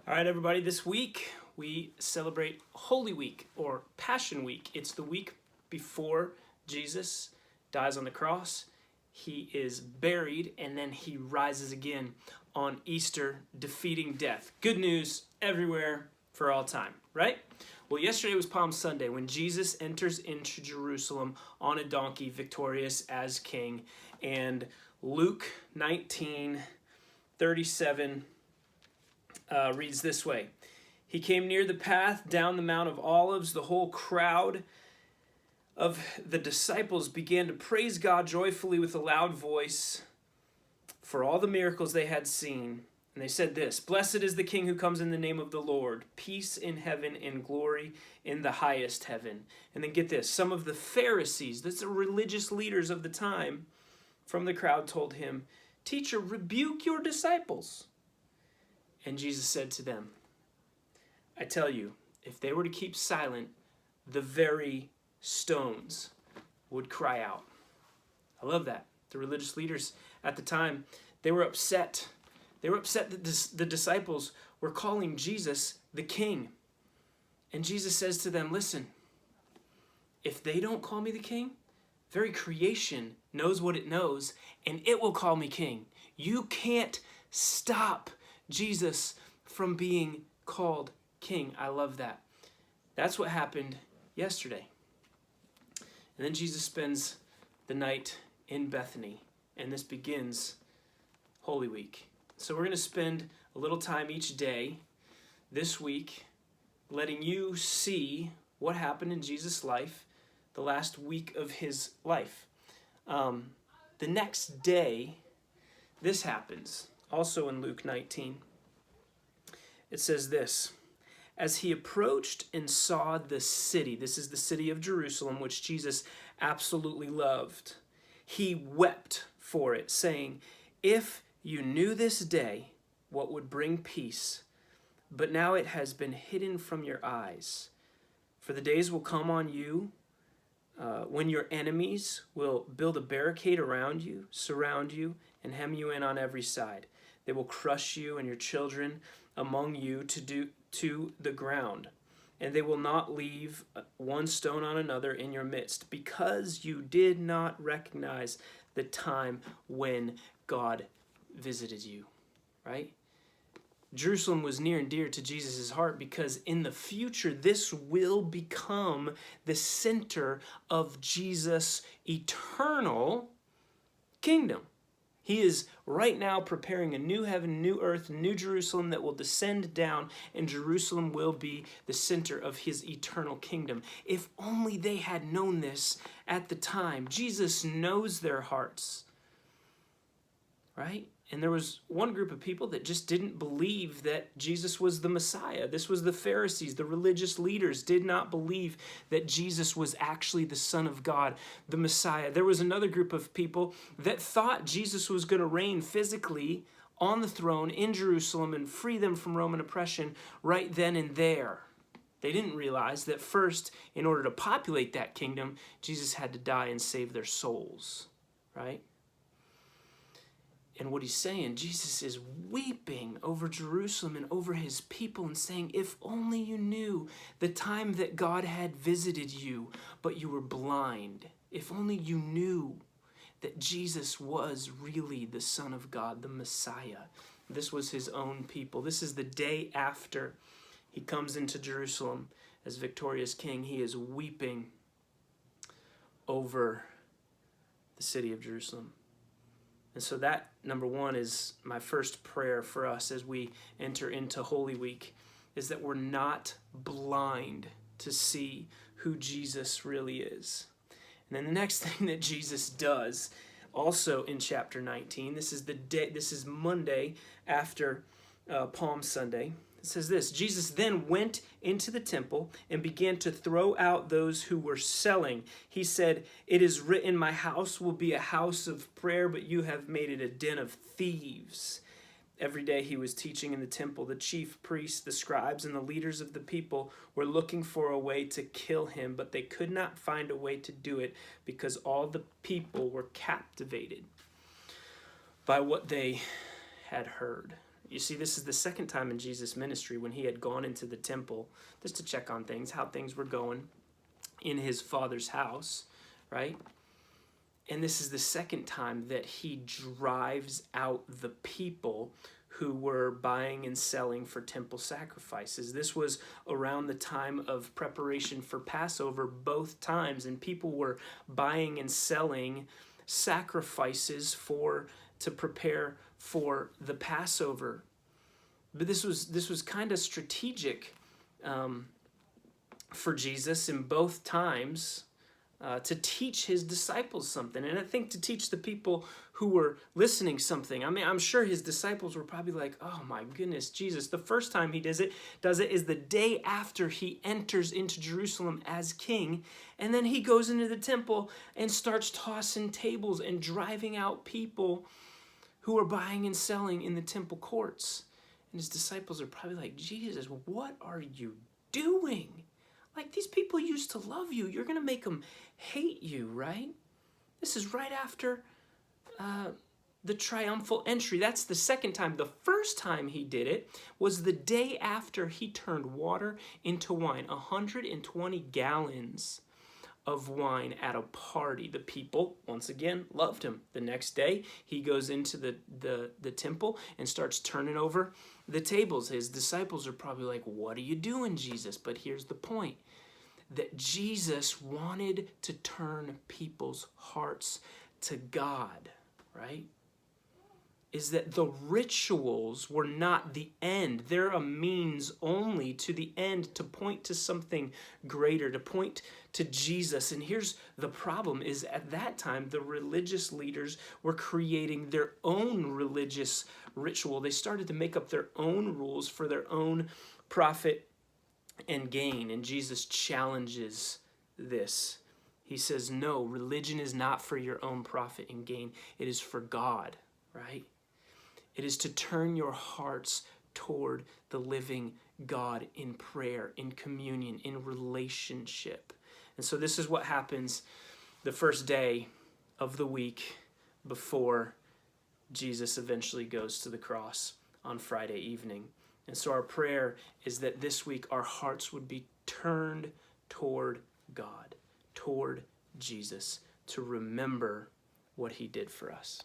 All right, everybody, this week we celebrate Holy Week or Passion Week. It's the week before Jesus dies on the cross. He is buried and then he rises again on Easter, defeating death. Good news everywhere for all time, right? Well, yesterday was Palm Sunday when Jesus enters into Jerusalem on a donkey, victorious as king. And Luke 19:37 reads this way. He came near the path down the Mount of Olives. The whole crowd of the disciples began to praise God joyfully with a loud voice for all the miracles they had seen. And they said this, "Blessed is the King who comes in the name of the Lord. Peace in heaven and glory in the highest heaven." And then get this, some of the Pharisees, that's the religious leaders of the time, from the crowd told him, "Teacher, rebuke your disciples." And Jesus said to them, "I tell you, if they were to keep silent, the very stones would cry out." I love that. The religious leaders at the time, they were upset. They were upset that the disciples were calling Jesus the King. And Jesus says to them, listen, if they don't call me the King, very creation knows what it knows, and it will call me King. You can't stop Jesus from being called King. I love that. That's what happened yesterday. And then Jesus spends the night in Bethany, and this begins Holy Week. So we're going to spend a little time each day this week letting you see what happened in Jesus' life, the last week of his life. The next day, this happens, also in Luke 19. It says this, "As he approached and saw the city," this is the city of Jerusalem, which Jesus absolutely loved, "he wept for it, saying, 'If you knew this day what would bring peace, but now it has been hidden from your eyes. For the days will come on you when your enemies will build a barricade around you, surround you, and hem you in on every side. They will crush you and your children among you to the ground, and they will not leave one stone on another in your midst, because you did not recognize the time when God visited you,'" right? Jerusalem was near and dear to Jesus' heart because in the future, this will become the center of Jesus' eternal kingdom. He is right now preparing a new heaven, new earth, new Jerusalem that will descend down, and Jerusalem will be the center of his eternal kingdom. If only they had known this at the time. Jesus knows their hearts, right? And there was one group of people that just didn't believe that Jesus was the Messiah. This was the Pharisees. The religious leaders did not believe that Jesus was actually the Son of God, the Messiah. There was another group of people that thought Jesus was going to reign physically on the throne in Jerusalem and free them from Roman oppression right then and there. They didn't realize that first, in order to populate that kingdom, Jesus had to die and save their souls, right? And what he's saying, Jesus is weeping over Jerusalem and over his people and saying, if only you knew the time that God had visited you, but you were blind. If only you knew that Jesus was really the Son of God, the Messiah. This was his own people. This is the day after he comes into Jerusalem as victorious king. He is weeping over the city of Jerusalem. And so that, number one, is my first prayer for us as we enter into Holy Week, is that we're not blind to see who Jesus really is. And then the next thing that Jesus does, also in chapter 19, this is Monday after Palm Sunday. It says this, "Jesus then went into the temple and began to throw out those who were selling. He said, 'It is written, my house will be a house of prayer, but you have made it a den of thieves.' Every day he was teaching in the temple. The chief priests, the scribes, and the leaders of the people were looking for a way to kill him, but they could not find a way to do it because all the people were captivated by what they had heard." You see, this is the second time in Jesus' ministry when he had gone into the temple just to check on things, how things were going in his Father's house, right? And this is the second time that he drives out the people who were buying and selling for temple sacrifices. This was around the time of preparation for Passover both times, and people were buying and selling sacrifices to prepare for the Passover. But this was kind of strategic for Jesus in both times. To teach his disciples something, and I think to teach the people who were listening something. I mean, I'm sure his disciples were probably like, "Oh my goodness, Jesus!" The first time he does it is the day after he enters into Jerusalem as king, and then he goes into the temple and starts tossing tables and driving out people who are buying and selling in the temple courts. And his disciples are probably like, "Jesus, what are you doing? Like, these people used to love you. You're going to make them hate you, right?" This is right after the triumphal entry. That's the second time. The first time he did it was the day after he turned water into wine. 120 gallons of wine at a party. The people, once again, loved him. The next day, he goes into the temple and starts turning over the tables. His disciples are probably like, "What are you doing, Jesus?" But here's the point, that Jesus wanted to turn people's hearts to God, right? Is that the rituals were not the end. They're a means only to the end, to point to something greater, to point to Jesus. And here's the problem, is at that time, the religious leaders were creating their own religious ritual. They started to make up their own rules for their own profit and gain. And Jesus challenges this. He says, no, religion is not for your own profit and gain. It is for God, right? It is to turn your hearts toward the living God in prayer, in communion, in relationship. And so this is what happens the first day of the week before Jesus eventually goes to the cross on Friday evening. And so our prayer is that this week our hearts would be turned toward God, toward Jesus, to remember what he did for us.